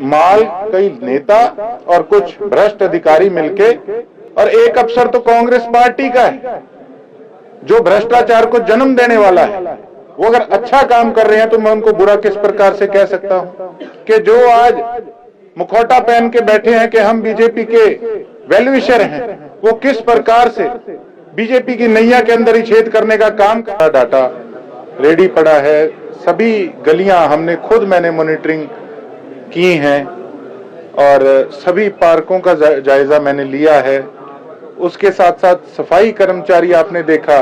माल कई नेता और कुछ भ्रष्ट अधिकारी मिलके, और एक अफसर तो कांग्रेस पार्टी का है जो भ्रष्टाचार को जन्म देने वाला है। वो अगर अच्छा काम कर रहे हैं तो मैं उनको बुरा किस प्रकार से कह सकता हूं कि जो आज मुखौटा पहन के बैठे हैं कि हम बीजेपी के वेलविशर हैं, वो किस प्रकार से बीजेपी की नैया के अंदर ही छेद करने का काम कर रहा। डाटा रेडी पड़ा है, सभी गलियां मैंने मॉनिटरिंग की हैं और सभी पार्कों का जायजा मैंने लिया है। उसके साथ साथ सफाई कर्मचारी आपने देखा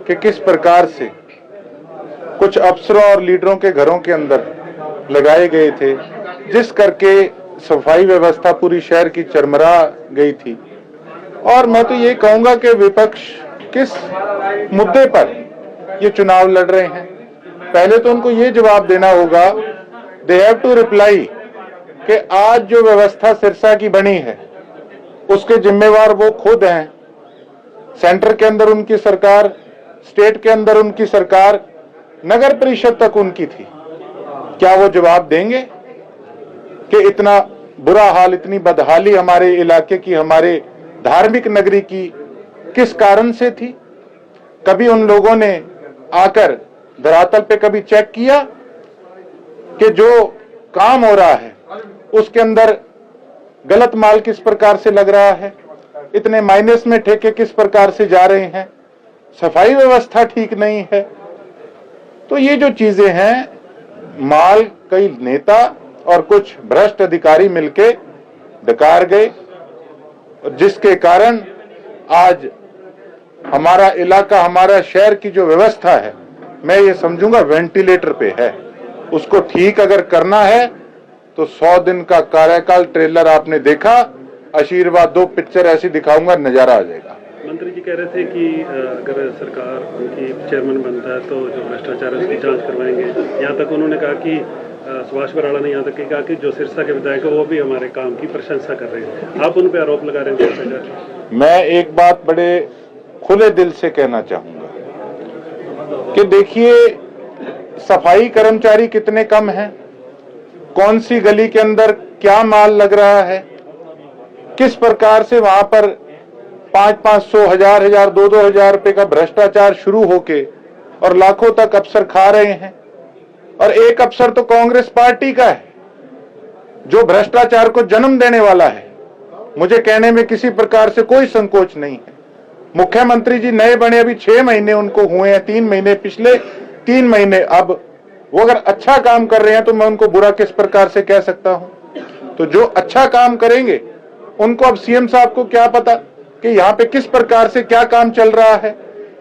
कि किस प्रकार से कुछ अफसरों और लीडरों के घरों के अंदर लगाए गए थे, जिस करके सफाई व्यवस्था पूरी शहर की चरमरा गई थी। और मैं तो ये कहूंगा कि विपक्ष किस मुद्दे पर ये चुनाव लड़ रहे हैं, पहले तो उनको ये जवाब देना होगा, दे हैव टू रिप्लाई कि आज जो व्यवस्था सिरसा की बनी है उसके जिम्मेवार वो खुद हैं। सेंटर के अंदर उनकी सरकार, स्टेट के अंदर उनकी सरकार, नगर परिषद तक उनकी थी। क्या वो जवाब देंगे कि इतना बुरा हाल, इतनी बदहाली हमारे इलाके की, हमारे धार्मिक नगरी की किस कारण से थी? कभी उन लोगों ने आकर धरातल पे कभी चेक किया कि जो काम हो रहा है उसके अंदर गलत माल किस प्रकार से लग रहा है, इतने माइनस में ठेके किस प्रकार से जा रहे हैं, सफाई व्यवस्था ठीक नहीं है। तो ये जो चीजें हैं, माल कई नेता और कुछ भ्रष्ट अधिकारी मिलके डकार गए, जिसके कारण आज हमारा इलाका, हमारा शहर की जो व्यवस्था है, मैं ये समझूंगा वेंटिलेटर पे है। उसको ठीक अगर करना है तो 100 दिन का कार्यकाल ट्रेलर आपने देखा, आशीर्वाद 2 पिक्चर ऐसी दिखाऊंगा, नजारा आ जाएगा। मंत्री जी कह रहे थे कि अगर सरकार उनकी चेयरमैन बनता है तो जो भ्रष्टाचार है उसकी जांच करवाएंगे। यहाँ तक उन्होंने कहा कि सुभाष बराड़ा ने यहाँ तक कहा कि जो सिरसा के विधायक है वो भी हमारे काम की प्रशंसा कर रहे हैं। आप उन पर आरोप लगा रहे हैं। मैं एक बात बड़े खुले दिल से कहना चाहूंगा कि देखिए, सफाई कर्मचारी कितने कम हैं, कौन सी गली के अंदर क्या माल लग रहा है, किस प्रकार से वहां पर 500-500, 1000-1000, 2-2000 रुपए का भ्रष्टाचार शुरू होके और लाखों तक अफसर खा रहे हैं। और एक अफसर तो कांग्रेस पार्टी का है जो भ्रष्टाचार को जन्म देने वाला है। मुझे कहने में किसी प्रकार से कोई संकोच नहीं है। मुख्यमंत्री जी नए बने, अभी 6 महीने उनको हुए हैं, 3 महीने पिछले, 3 महीने अब। वो अगर अच्छा काम कर रहे हैं तो मैं उनको बुरा किस प्रकार से कह सकता हूं? तो जो अच्छा काम करेंगे उनको, अब सीएम साहब को क्या पता कि यहाँ पे किस प्रकार से क्या काम चल रहा है।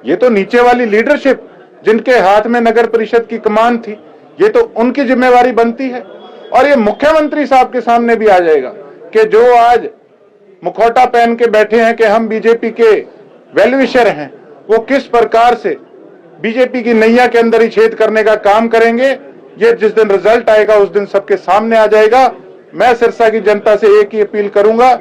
ये तो नीचे वाली लीडरशिप जिनके हाथ में नगर परिषद की कमान थी, ये तो उनकी जिम्मेवारी बनती है। और ये मुख्यमंत्री साहब के सामने भी आ जाएगा कि जो आज मुखौटा पहन के बैठे हैं कि हम बीजेपी के वेलविशर हैं, वो किस प्रकार से बीजेपी की नैया के अंदर ही छेद करने का काम करेंगे। ये जिस दिन रिजल्ट आएगा उस दिन सबके सामने आ जाएगा। मैं सिरसा की जनता से एक ही अपील करूंगा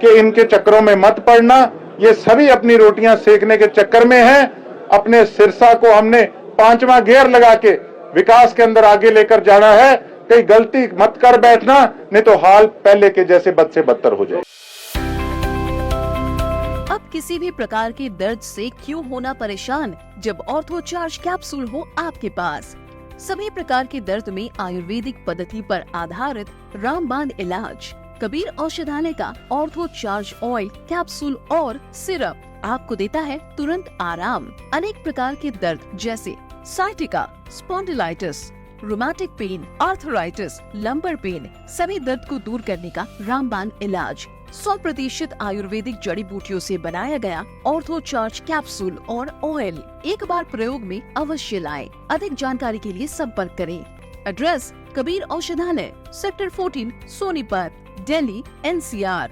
कि इनके चक्करों में मत पड़ना। ये सभी अपनी रोटियां सेकने के चक्कर में हैं। अपने सिरसा को हमने 5वां गियर लगा के विकास के अंदर आगे लेकर जाना है। कहीं गलती मत कर बैठना, नहीं तो हाल पहले के जैसे बद से बदतर हो जाए। अब किसी भी प्रकार के दर्द से क्यों होना परेशान, जब ऑर्थो चार्ज कैप्सूल हो आपके पास। सभी प्रकार के दर्द में आयुर्वेदिक पद्धति पर आधारित रामबाण इलाज। कबीर औषधालय का ऑर्थो चार्ज ऑयल, कैप्सूल और सिरप आपको देता है तुरंत आराम। अनेक प्रकार के दर्द जैसे sciatica, spondylitis, rheumatic pain, arthritis, lumbar pain, सभी दर्द को दूर करने का रामबाण इलाज। 100% आयुर्वेदिक जड़ी बूटियों से बनाया गया ऑर्थो चार्ज कैप्सूल और ऑयल एक बार प्रयोग में अवश्य लाएं। अधिक जानकारी के लिए संपर्क करें। एड्रेस: कबीर औषधालय, सेक्टर 14, सोनीपत, दिल्ली, NCR।